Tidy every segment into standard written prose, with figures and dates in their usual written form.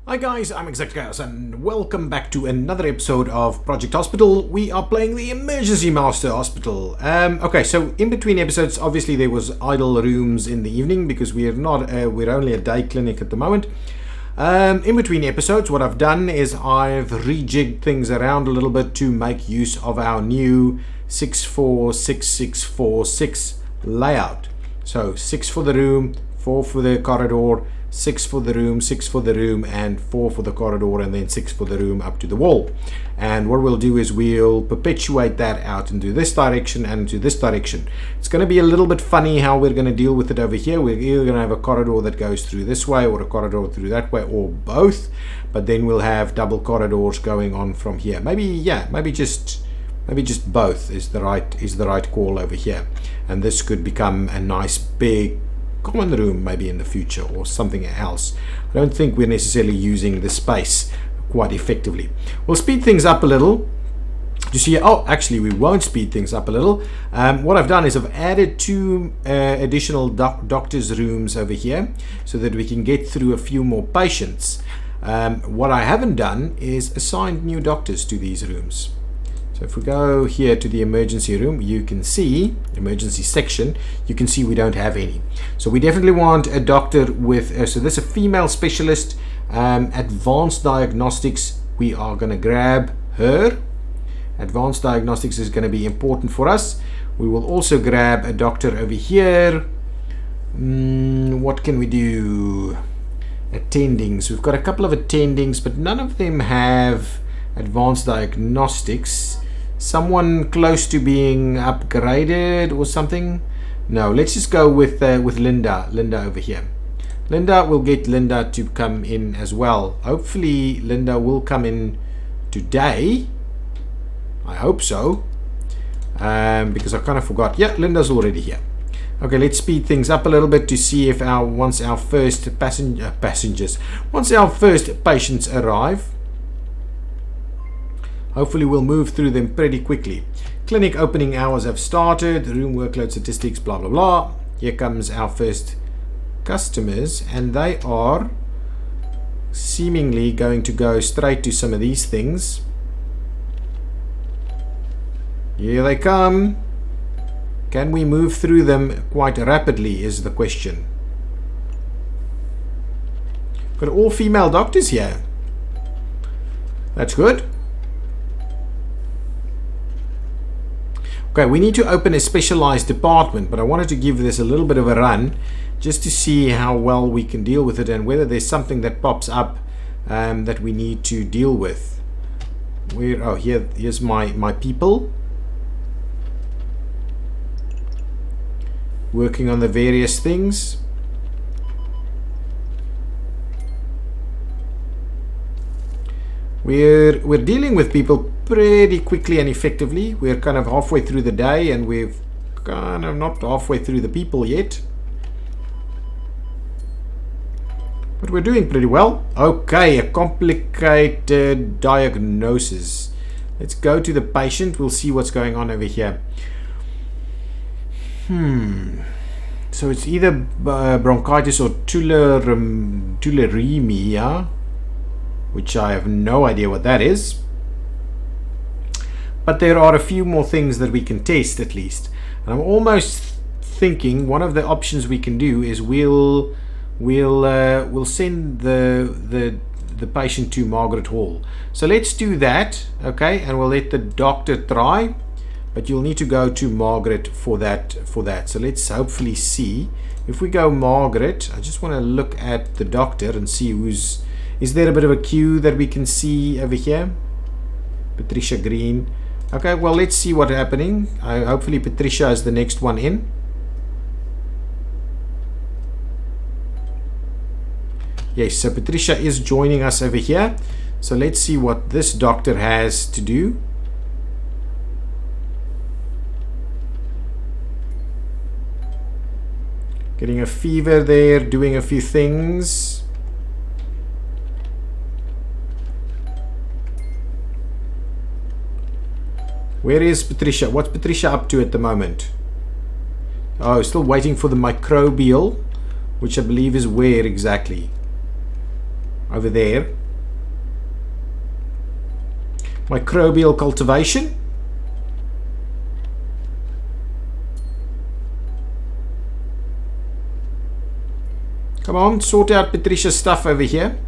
Hi guys, I'm Exactchaos and welcome back to another episode of Project Hospital. We are playing the Emergency Master Hospital. Okay, so in between episodes, obviously there was idle rooms in the evening because we're only a day clinic at the moment. In between episodes, what I've done is I've rejigged things around a little bit to make use of our new 6-4-6-6-4-6 layout. So 6 for the room, 4 for the corridor, 6 for the room, 6 for the room, and 4 for the corridor, and then 6 for the room up to the wall. And what we'll do is we'll perpetuate that out into this direction and into this direction. It's going to be a little bit funny how we're going to deal with it over here. We're either going to have a corridor that goes through this way or a corridor through that way, or both, but then we'll have double corridors going on from here. Maybe just both is the right call over here, and this could become a nice big common room maybe in the future or something else. I don't think we're necessarily using the space quite effectively. We'll speed things up a little to see. Oh, actually we won't speed things up a little. What I've done is I've added 2 additional doctor's rooms over here so that we can get through a few more patients. What I haven't done is assigned new doctors to these rooms. So if we go here to the emergency room, you can see, emergency section, you can see we don't have any. So we definitely want a doctor with, so this is a female specialist, advanced diagnostics. We are going to grab her. Advanced diagnostics is going to be important for us. We will also grab a doctor over here. What can we do? Attendings. We've got a couple of attendings, but none of them have advanced diagnostics. Someone close to being upgraded or something? No, let's just go with Linda over here. We'll get Linda to come in as well. Hopefully Linda will come in today. I hope so, because I kind of forgot. Yeah, Linda's already here. Okay, let's speed things up a little bit to see if once our first patients arrive. Hopefully we'll move through them pretty quickly. Clinic opening hours have started. Room workload statistics, blah blah blah. Here comes our first customers, and they are seemingly going to go straight to some of these things. Here they come. Can we move through them quite rapidly is the question. Got all female doctors here. That's good. Okay, we need to open a specialized department, but I wanted to give this a little bit of a run just to see how well we can deal with it and whether there's something that pops up that we need to deal with. Here's my people working on the various things. We're dealing with people pretty quickly and effectively. We're kind of halfway through the day and we've kind of not halfway through the people yet, but we're doing pretty well. Okay, a complicated diagnosis. Let's go to the patient. We'll see what's going on over here. So it's either bronchitis or tularemia, which I have no idea what that is. But there are a few more things that we can test at least. And I'm almost thinking one of the options we can do is we'll send the patient to Margaret Hall. So let's do that, okay? And we'll let the doctor try, but you'll need to go to Margaret for that. So let's hopefully see if we go Margaret. I just want to look at the doctor and see is there a bit of a queue that we can see over here? Patricia Green. Okay, well, let's see what's happening. Hopefully Patricia is the next one in. Yes, so Patricia is joining us over here. So let's see what this doctor has to do. Getting a fever there, doing a few things. Where is Patricia? What's Patricia up to at the moment? Oh, still waiting for the microbial, which I believe is where exactly? Over there. microbial cultivation. Come on, sort out Patricia's stuff over here.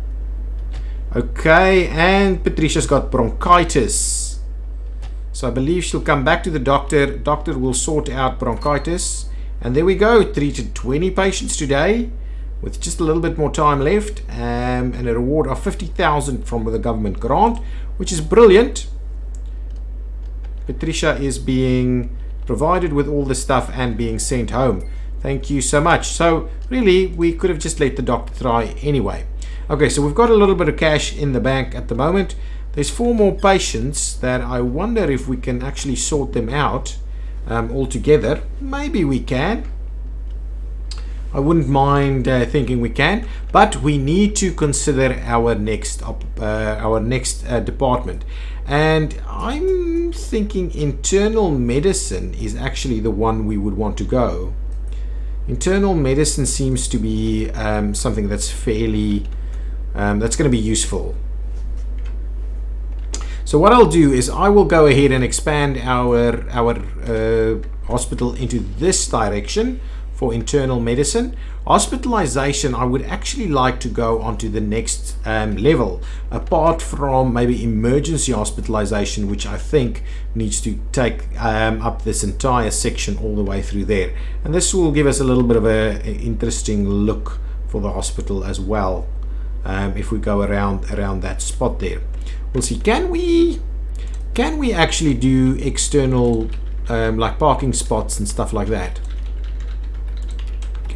Okay, and Patricia's got bronchitis. So I believe she'll come back to the doctor. Doctor will sort out bronchitis. And there we go. Treated 20 patients today with just a little bit more time left. And a reward of 50,000 from the government grant, which is brilliant. Patricia is being provided with all the stuff and being sent home. Thank you so much. So really, we could have just let the doctor try anyway. Okay, so we've got a little bit of cash in the bank at the moment. There's 4 more patients that I wonder if we can actually sort them out all together. Maybe we can. I wouldn't mind thinking we can, but we need to consider our next department. And I'm thinking internal medicine is actually the one we would want to go. Internal medicine seems to be something that's fairly, that's going to be useful. So what I'll do is I will go ahead and expand our hospital into this direction for internal medicine. Hospitalization, I would actually like to go onto the next level, apart from maybe emergency hospitalization, which I think needs to take up this entire section all the way through there. And this will give us a little bit of an interesting look for the hospital as well, if we go around that spot there. We'll see. Can we actually do external like parking spots and stuff like that?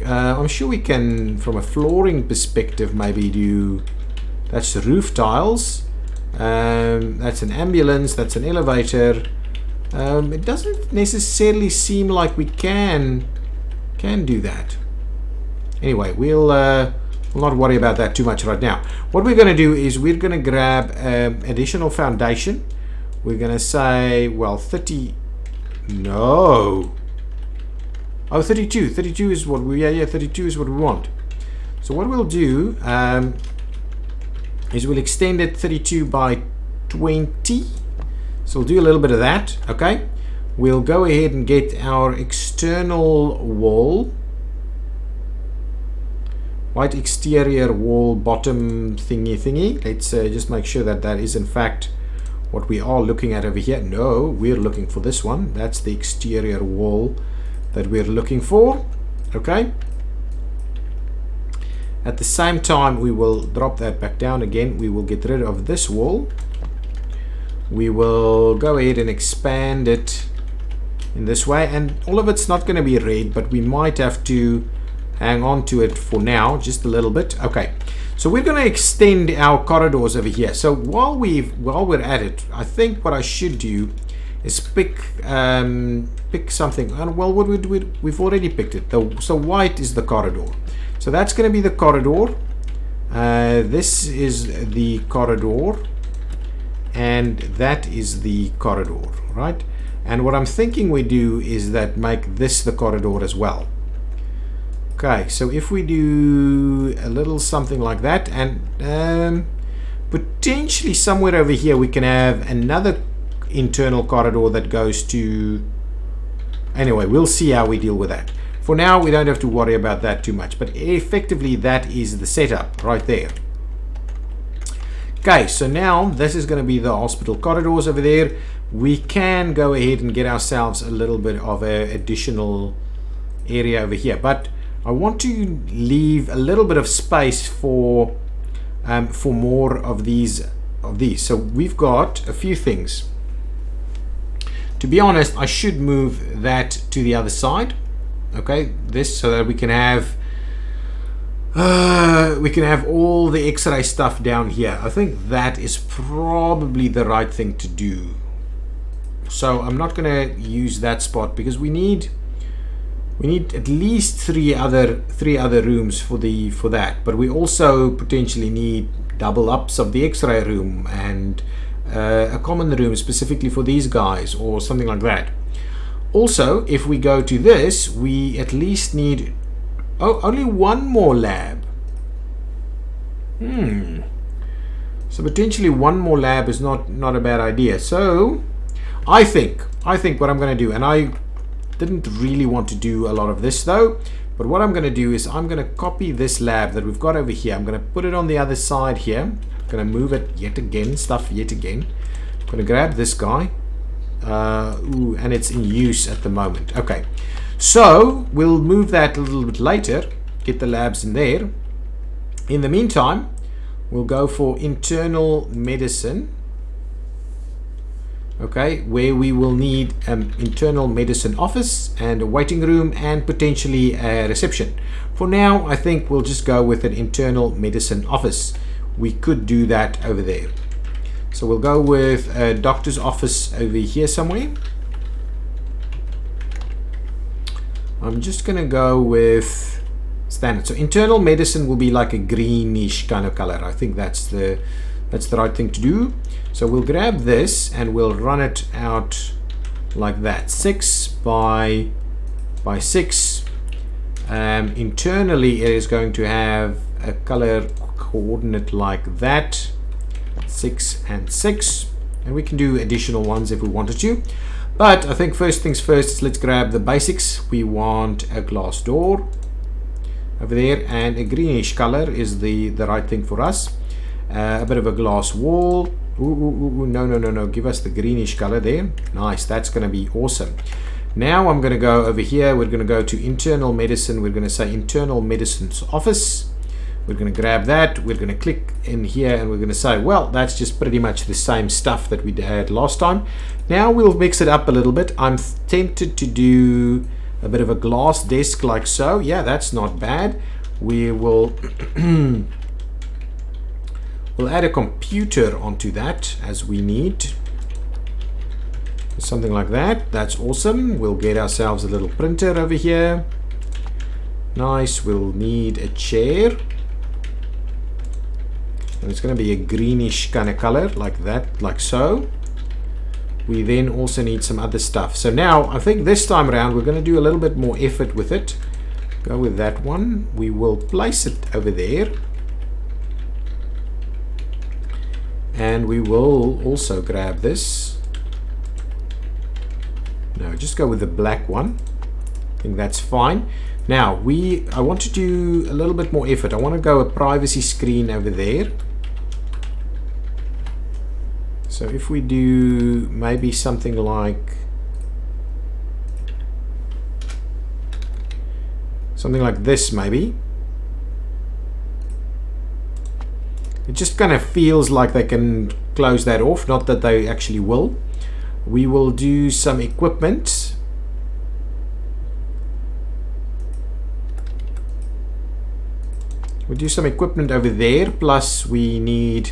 I'm sure we can, from a flooring perspective, maybe do. That's roof tiles. That's an ambulance. That's an elevator. It doesn't necessarily seem like we can do that. Anyway, we'll not worry about that too much right now. What we're going to do is we're going to grab additional foundation. We're going to say, well, 30. No. Oh, 32. 32 is what we, yeah, 32 is what we want. So what we'll do is we'll extend it 32 by 20. So we'll do a little bit of that, okay? We'll go ahead and get our external wall. White exterior wall, bottom thingy. Let's just make sure that that is in fact what we are looking at over here. No, we're looking for this one. That's the exterior wall that we're looking for. Okay. At the same time, we will drop that back down again. We will get rid of this wall. We will go ahead and expand it in this way. And all of it's not going to be red, but we might have to hang on to it for now, just a little bit. Okay. So we're going to extend our corridors over here. So while we're at it, I think what I should do is pick something. And well, what we've already picked it. So white is the corridor. So that's going to be the corridor. This is the corridor, and that is the corridor, right? And what I'm thinking we do is that make this the corridor as well. Okay, so if we do a little something like that, and potentially somewhere over here we can have another internal corridor that goes to. Anyway, we'll see how we deal with that. For now, we don't have to worry about that too much, but effectively that is the setup right there. Okay, so now this is going to be the hospital corridors over there. We can go ahead and get ourselves a little bit of an additional area over here, but I want to leave a little bit of space for more of these. So we've got a few things. To be honest, I should move that to the other side. Okay, this so that we can have all the X-ray stuff down here. I think that is probably the right thing to do. So I'm not going to use that spot because we need at least three other rooms for that. But we also potentially need double ups of the X-ray room and a common room specifically for these guys or something like that. Also, if we go to this, we at least need only one more lab. So potentially one more lab is not a bad idea. So I think what I'm going to do, and I didn't really want to do a lot of this though, but what I'm going to do is I'm going to copy this lab that we've got over here. I'm going to put it on the other side here. I'm going to move it yet again, I'm going to grab this guy. Ooh, and it's in use at the moment. Okay, so we'll move that a little bit later, get the labs in there. In the meantime, we'll go for internal medicine. Okay, where we will need an internal medicine office and a waiting room and potentially a reception. For now, I think we'll just go with an internal medicine office. We could do that over there. So we'll go with a doctor's office over here somewhere. I'm just going to go with standard. So internal medicine will be like a greenish kind of color. I think that's the right thing to do. So we'll grab this and we'll run it out like that. 6 by 6. Internally it is going to have a color coordinate like that. 6 and 6. And we can do additional ones if we wanted to. But I think first things first, let's grab the basics. We want a glass door over there, and a greenish color is the right thing for us. A bit of a glass wall. No, give us the greenish color there. Nice, that's going to be awesome. Now I'm going to go over here. We're going to go to internal medicine. We're going to say internal medicine's office. We're going to grab that. We're going to click in here and we're going to say, well, that's just pretty much the same stuff that we had last time. Now we'll mix it up a little bit. I'm tempted to do a bit of a glass desk like so. Yeah, that's not bad. We will we'll add a computer onto that as we need. Something like that. That's awesome. We'll get ourselves a little printer over here. Nice. We'll need a chair. And it's going to be a greenish kind of color like that, like so. We then also need some other stuff. So now I think this time around we're going to do a little bit more effort with it. Go with that one. We will place it over there. And we will also grab this. No, just go with the black one. I think that's fine. Now I want to do a little bit more effort. I want to go a privacy screen over there. So if we do maybe something like this, maybe. It just kind of feels like they can close that off, not that they actually will. We will do some equipment. We'll do some equipment over there, plus we need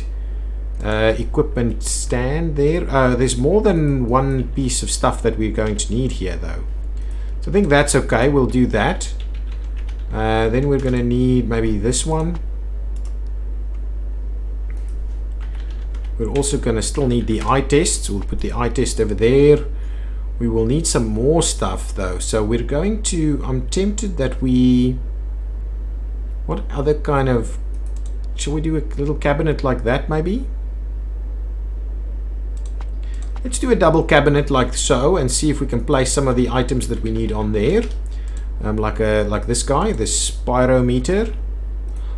equipment stand there. There's more than one piece of stuff that we're going to need here though. So I think that's okay, we'll do that. Then we're going to need maybe this one. We're also going to still need the eye test, so we'll put the eye test over there. We will need some more stuff though, so we're going to, I'm tempted that we, what other kind of, shall we do a little cabinet like that maybe? Let's do a double cabinet like so and see if we can place some of the items that we need on there. Like this guy, this spirometer.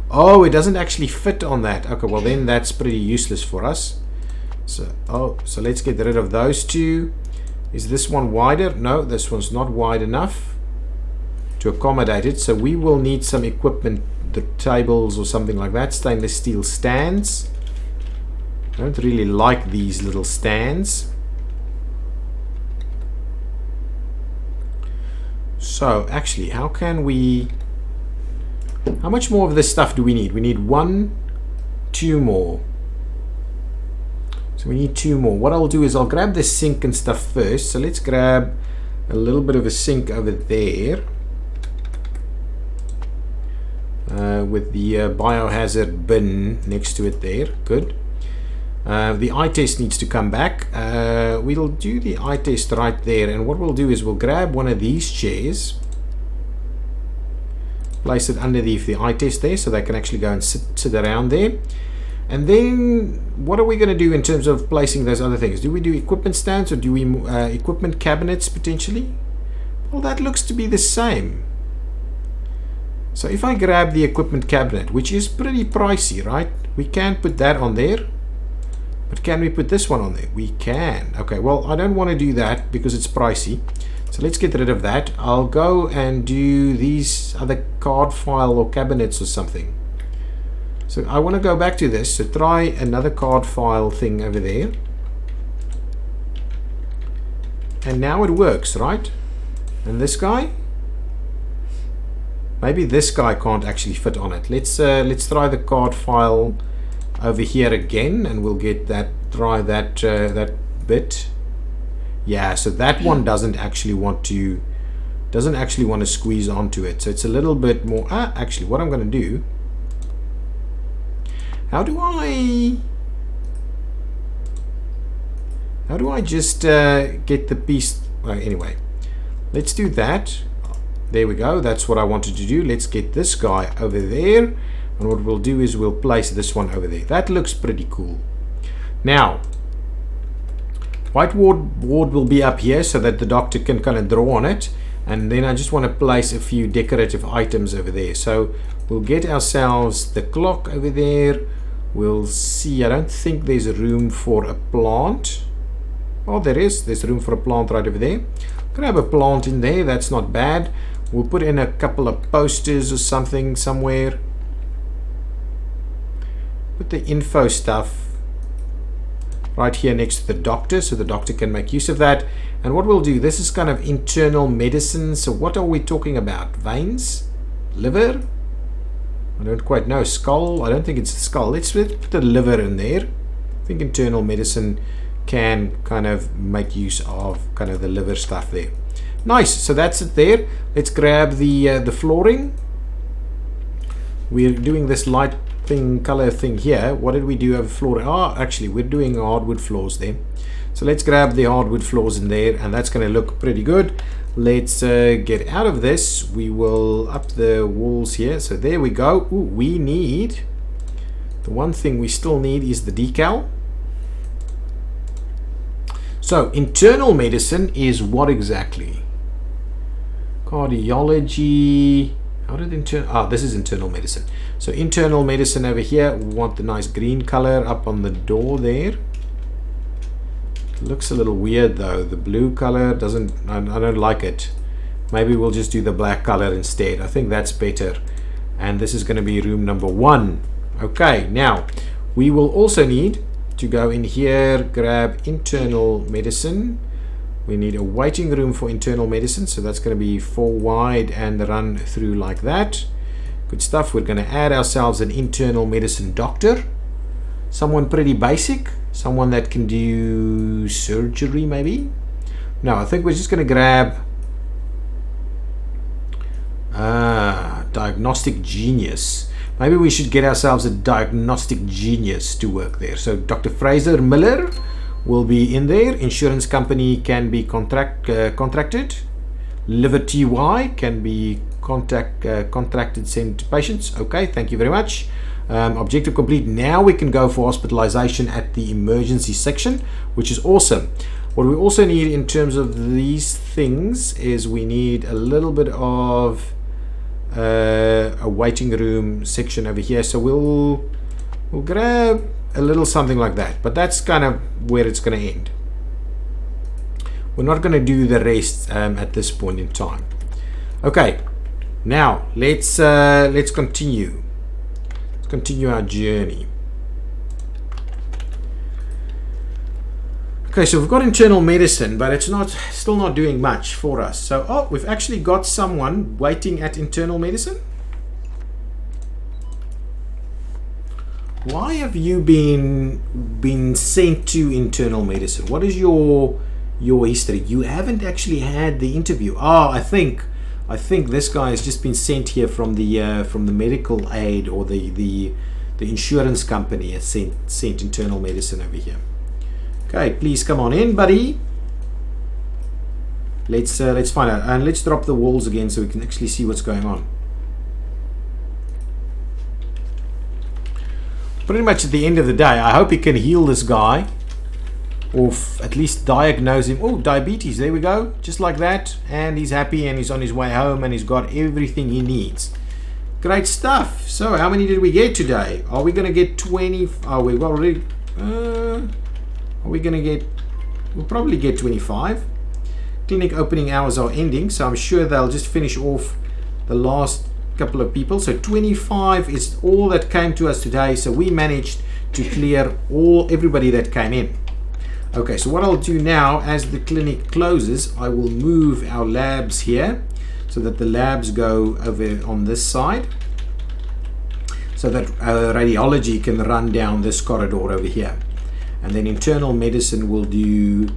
Oh, it doesn't actually fit on that. Okay, well then that's pretty useless for us. So let's get rid of those two. Is this one wider? No, this one's not wide enough to accommodate it. So we will need some equipment, the tables or something like that. Stainless steel stands. I don't really like these little stands. So actually, how much more of this stuff do we need? We need 2 more. So we need 2 more. What I'll do is I'll grab the sink and stuff first. So let's grab a little bit of a sink over there. With the biohazard bin next to it there. Good. The eye test needs to come back. We'll do the eye test right there, and what we'll do is we'll grab one of these chairs, place it underneath the eye test there so they can actually go and sit around there. And then what are we going to do in terms of placing those other things? Do we do equipment stands, or do we equipment cabinets potentially? Well, that looks to be the same. So if I grab the equipment cabinet, which is pretty pricey, right? We can put that on there. But can we put this one on there? We can. Okay, well, I don't want to do that because it's pricey. So let's get rid of that. I'll go and do these other card file or cabinets or something. So I want to go back to this. So try another card file thing over there. And now it works, right? And this guy? Maybe this guy can't actually fit on it. Let's try the card file over here again, and we'll get that. Try that that bit. Yeah, so that one doesn't actually want to squeeze onto it. So it's a little bit more. Actually, what I'm going to do. How do I just get the piece? Well, anyway, let's do that. There we go. That's what I wanted to do. Let's get this guy over there. And what we'll do is we'll place this one over there. That looks pretty cool. Now, whiteboard board will be up here so that the doctor can kind of draw on it. And then I just want to place a few decorative items over there. So we'll get ourselves the clock over there. We'll see. I don't think there's room for a plant. Oh, there is. There's room for a plant right over there. Grab a plant in there. That's not bad. We'll put in a couple of posters or something somewhere. Put the info stuff right here next to the doctor so the doctor can make use of that. And what we'll do, this is kind of internal medicine. So what are we talking about? Veins? Liver? I don't quite know. Skull? I don't think it's a skull. Let's put the liver in there. I think internal medicine can kind of make use of kind of the liver stuff there. Nice. So that's it there. Let's grab the flooring. We're doing this light thing, color thing here. What did we do over flooring? Oh, actually, we're doing hardwood floors there. So let's grab the hardwood floors in there, and that's going to look pretty good. Let's get out of this. We will up the walls here. So there we go. Ooh, we need, the one thing we still need is the decal. So internal medicine is what exactly? Cardiology. How did internal? This is internal medicine. So internal medicine over here. We want the nice green color up on the door there. Looks a little weird though. The blue color doesn't. I don't like it. Maybe we'll just do the black color instead. I think that's better. And this is going to be room number 1. Okay. Now we will also need to go in here, grab internal medicine. We need a waiting room for internal medicine, so that's going to be 4 wide and run through like that. Good stuff. We're going to add ourselves an internal medicine doctor, someone pretty basic, someone that can do surgery maybe. No, I think we're just going to grab diagnostic genius. Maybe we should get ourselves a diagnostic genius to work there. So Dr. Fraser Miller will be in there. Insurance company can be contracted. Liver TY can be contracted, sent to patients. Okay, thank you very much. Objective complete. Now we can go for hospitalization at the emergency section, which is awesome. What we also need in terms of these things is we need a little bit of a waiting room section over here. So we'll grab a little something like that, but that's kind of where it's going to end. We're not going to do the rest at this point in time. Okay, now let's continue. Let's continue our journey. Okay, so we've got internal medicine, but it's still not doing much for us. So, we've actually got someone waiting at internal medicine. Why have you been sent to internal medicine? What is your history? You haven't actually had the interview. I think this guy has just been sent here from the medical aid, or the insurance company has sent internal medicine over here. Okay, please come on in, buddy. Let's find out, and let's drop the walls again so we can actually see what's going on. pretty much at the end of the day, I hope he can heal this guy, or at least diagnose him. Oh, diabetes, there we go, just like that, and he's happy and he's on his way home and he's got everything he needs. Great stuff. So how many did we get today? Are we going to get 20? Oh, we've already are we going to get, we'll probably get 25. Clinic opening hours are ending, so I'm sure they'll just finish off the last couple of people. So 25 is all that came to us today, so we managed to clear everybody that came in. Okay, so what I'll do now, as the clinic closes, I will move our labs here so that the labs go over on this side, so that radiology can run down this corridor over here, and then internal medicine will do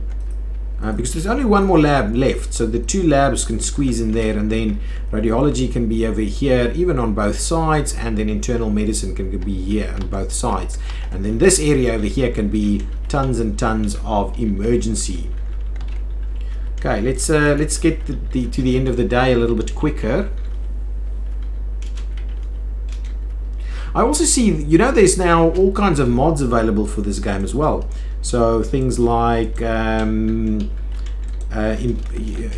because there's only one more lab left, so the two labs can squeeze in there, and then radiology can be over here, even on both sides, and then internal medicine can be here on both sides, and then this area over here can be tons and tons of emergency. Okay, let's get to the end of the day a little bit quicker. I also see, you know, there's now all kinds of mods available for this game as well. So things like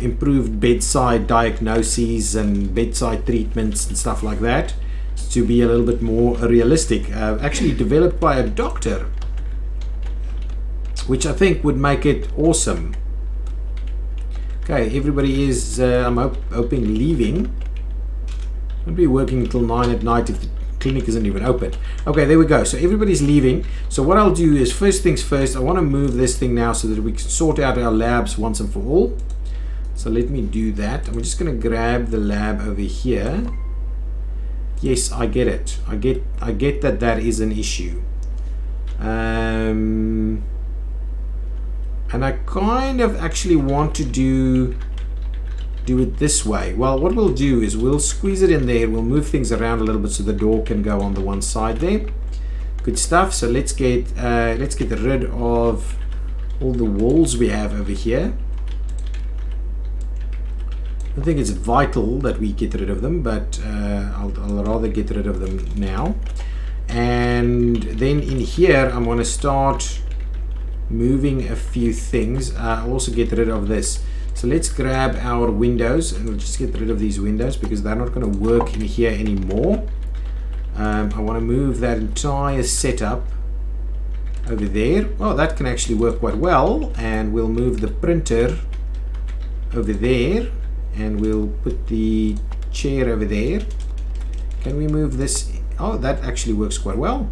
improved bedside diagnoses and bedside treatments and stuff like that, to be a little bit more realistic. Actually developed by a doctor, which I think would make it awesome. Okay, everybody is, I'm hoping, leaving. Won't be working until 9 at night if the clinic isn't even open. Okay, there we go. So everybody's leaving. So what I'll do is, first things first, I want to move this thing now so that we can sort out our labs once and for all. So let me do that. I'm just going to grab the lab over here. Yes, I get it. I get that that is an issue. And I kind of actually want to do it this way. Well, what we'll do is we'll squeeze it in there. We'll move things around a little bit so the door can go on the one side there. Good stuff. So let's get rid of all the walls we have over here. I think it's vital that we get rid of them, but I'll rather get rid of them now. And then in here, I'm going to start moving a few things. I'll also get rid of this. So let's grab our windows, and we'll just get rid of these windows because they're not going to work in here anymore. I want to move that entire setup over there. Oh, that can actually work quite well. And we'll move the printer over there, and we'll put the chair over there. Can we move this? Oh, that actually works quite well.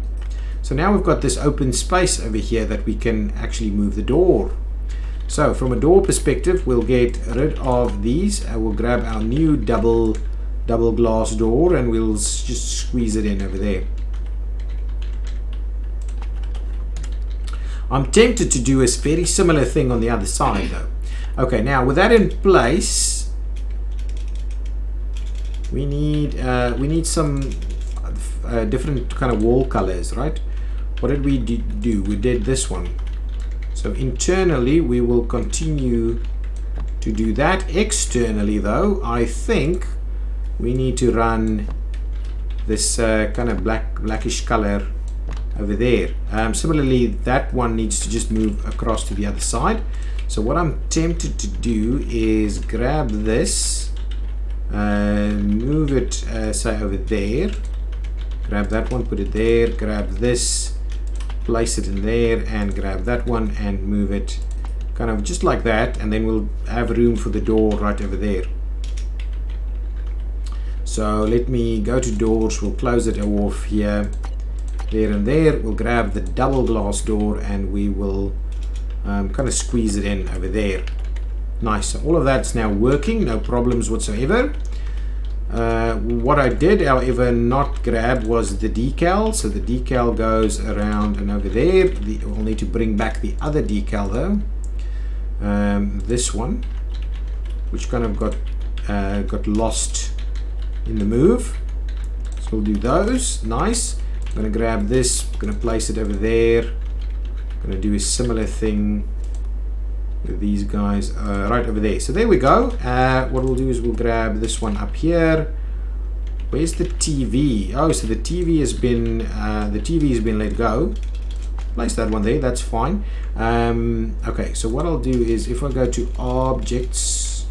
So now we've got this open space over here that we can actually move the door. So from a door perspective, we'll get rid of these. We'll grab our new double glass door, and we'll just squeeze it in over there. I'm tempted to do a very similar thing on the other side though. Okay, now with that in place, we need some different kind of wall colors, right? What did we do? We did this one. So internally we will continue to do that. Externally though, I think we need to run this kind of blackish color over there. Similarly, that one needs to just move across to the other side. So what I'm tempted to do is grab this, move it say over there, grab that one, put it there, grab this, place it in there, and grab that one and move it kind of just like that, and then we'll have room for the door right over there. So let me go to doors, we'll close it off here, there and there. We'll grab the double glass door and we will kind of squeeze it in over there. Nice. So all of that's now working, no problems whatsoever. What I did, however, not grab was the decal. So the decal goes around and over there. We'll need to bring back the other decal though. This one, which kind of got lost in the move. So we'll do those. Nice. I'm going to grab this, I'm going to place it over there. I'm going to do a similar thing with these guys right over there. So there we go. What we'll do is we'll grab this one up here. Where's the TV? Oh, so the TV has been let go. Place that one there, that's fine. Okay, so what I'll do is if I go to objects,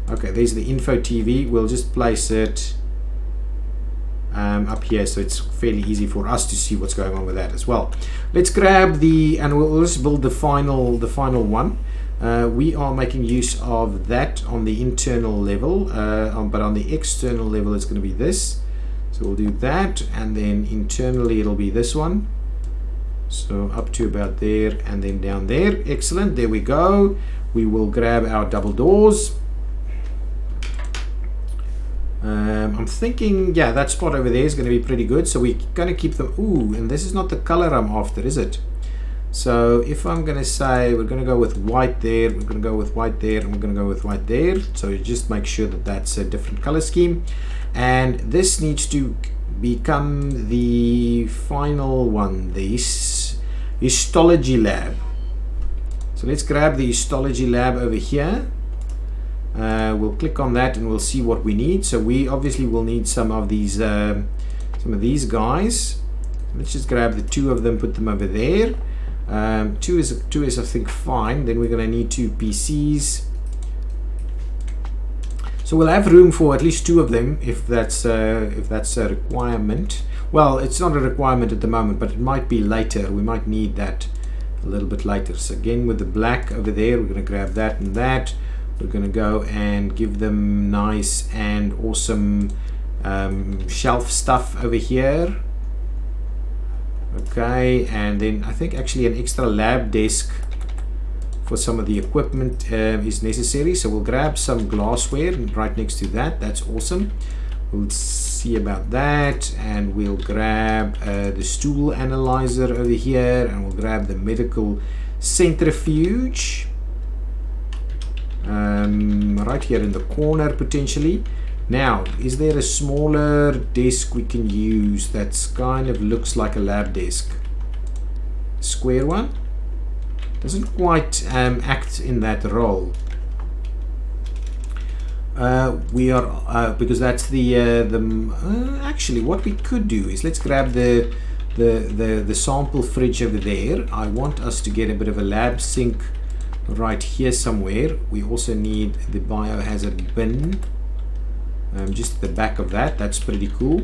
okay, there's the info TV. We'll just place it up here, so it's fairly easy for us to see what's going on with that as well. Let's grab and we'll just build the final one. We are making use of that on the internal level, but on the external level it's going to be this. So we'll do that, and then internally it'll be this one. So up to about there and then down there. Excellent, there we go. We will grab our double doors. I'm thinking, yeah, that spot over there is going to be pretty good. So we're going to keep them. Ooh, and this is not the color I'm after, is it? So if I'm going to say we're going to go with white there, we're going to go with white there, and we're going to go with white there. So you just make sure that that's a different color scheme. And this needs to become the final one, this histology lab. So let's grab the histology lab over here. We'll click on that and we'll see what we need. So we obviously will need some of these guys. Let's just grab the two of them, put them over there. Two is I think fine. Then we're going to need 2 PCs. So we'll have room for at least 2 of them if that's a requirement. Well, it's not a requirement at the moment, but it might be later. We might need that a little bit later. So again, with the black over there, we're going to grab that and that. We're going to go and give them nice and awesome shelf stuff over here. Okay, and then I think actually an extra lab desk for some of the equipment is necessary. So we'll grab some glassware right next to that. That's awesome. We'll see about that, and we'll grab the stool analyzer over here, and we'll grab the medical centrifuge right here in the corner potentially. Now, is there a smaller desk we can use that's kind of looks like a lab desk? Square one? Doesn't quite act in that role. We are because that's the actually what we could do is let's grab the sample fridge over there. I want us to get a bit of a lab sink right here somewhere. We also need the biohazard bin just at the back of that. That's pretty cool.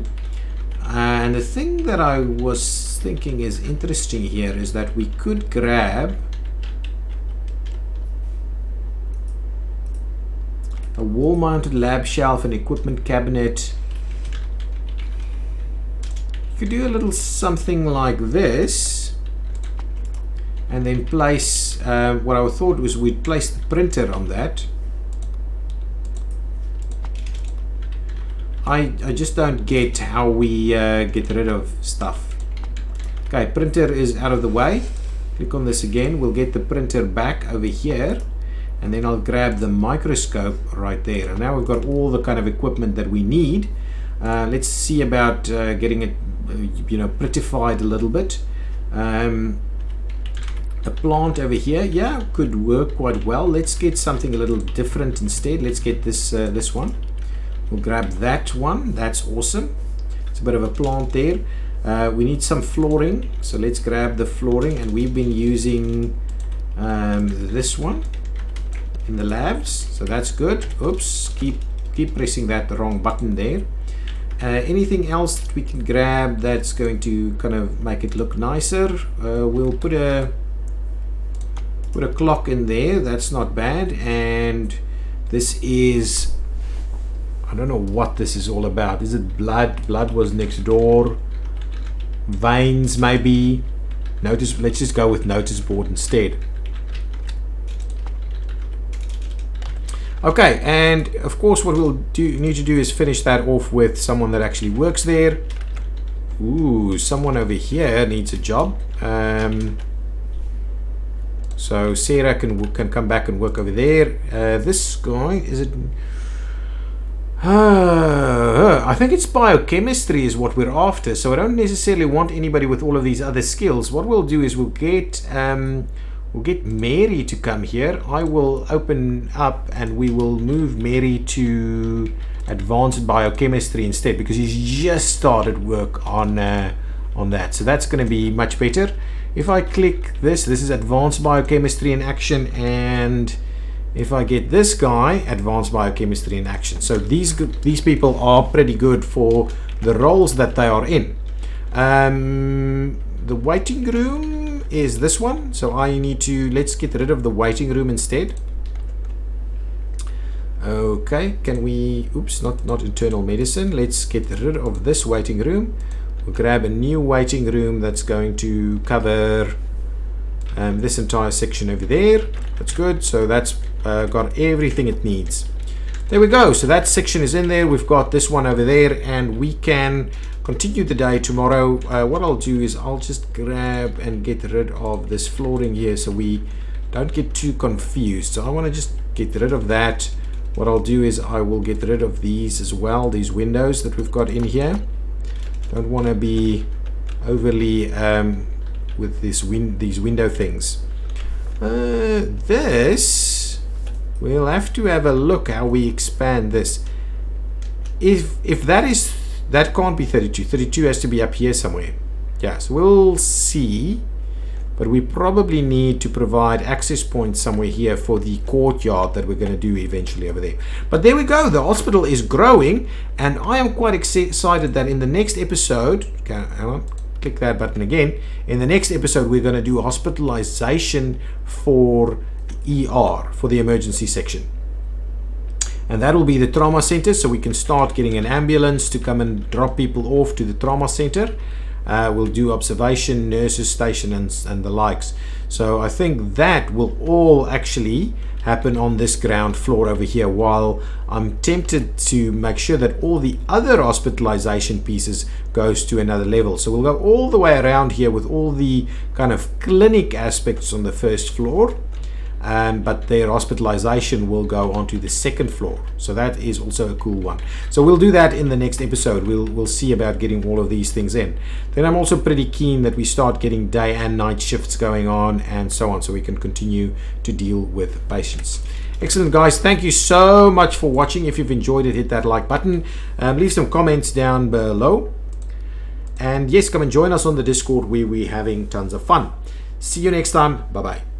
And the thing that I was thinking is interesting here is that we could grab a wall-mounted lab shelf and equipment cabinet. You could do a little something like this, and then place what I thought was we'd place the printer on that. I just don't get how we get rid of stuff. Okay, printer is out of the way. Click on this again. We'll get the printer back over here, and then I'll grab the microscope right there. And now we've got all the kind of equipment that we need. Let's see about getting it, prettified a little bit. A plant over here, yeah, could work quite well. Let's get something a little different instead. Let's get this this one. We'll grab that one. That's awesome. It's a bit of a plant there. We need some flooring, so let's grab the flooring, and we've been using this one in the labs, so that's good. Oops, keep pressing that the wrong button there. Anything else that we can grab that's going to kind of make it look nicer? We'll put a clock in there. That's not bad. And this is, I don't know what this is all about. Is it blood? Blood was next door. Veins maybe. Notice. Let's just go with notice board instead. Okay, and of course what we'll need to do is finish that off with someone that actually works there. Ooh, someone over here needs a job. So Sarah can come back and work over there. This guy, is it? I think it's biochemistry is what we're after. So I don't necessarily want anybody with all of these other skills. What we'll do is we'll get We'll get Mary to come here. I will open up and we will move Mary to advanced biochemistry instead, because he's just started work on that. So that's going to be much better. If I click this is advanced biochemistry in action, and if I get this guy, advanced biochemistry in action. So these people are pretty good for the roles that they are in. The waiting room is this one, so I need to, let's get rid of the waiting room instead. Okay, can we, oops, not internal medicine. Let's get rid of this waiting room. We'll grab a new waiting room that's going to cover this entire section over there. That's good. So that's got everything it needs. There we go. So that section is in there. We've got this one over there, and we can continue the day tomorrow. What I'll do is I'll just grab and get rid of this flooring here so we don't get too confused. So I want to just get rid of that. What I'll do is I will get rid of these as well, these windows that we've got in here. Don't want to be overly with these window things. This, we'll have to have a look how we expand this. If that can't be 32. 32 has to be up here somewhere. Yeah, so we'll see. But we probably need to provide access points somewhere here for the courtyard that we're going to do eventually over there. But there we go. The hospital is growing, and I am quite excited that in the next episode, okay, hang on, click that button again. In the next episode, we're going to do hospitalization for ER, for the emergency section. And that will be the trauma center, so we can start getting an ambulance to come and drop people off to the trauma center. We'll do observation, nurses station, and the likes. So I think that will all actually happen on this ground floor over here, while I'm tempted to make sure that all the other hospitalization pieces goes to another level. So we'll go all the way around here with all the kind of clinic aspects on the first floor. But their hospitalization will go onto the second floor. So that is also a cool one. So we'll do that in the next episode. We'll see about getting all of these things in. Then I'm also pretty keen that we start getting day and night shifts going on and so on, so we can continue to deal with patients. Excellent, guys. Thank you so much for watching. If you've enjoyed it, hit that like button. Leave some comments down below. And yes, come and join us on the Discord where we're having tons of fun. See you next time. Bye-bye.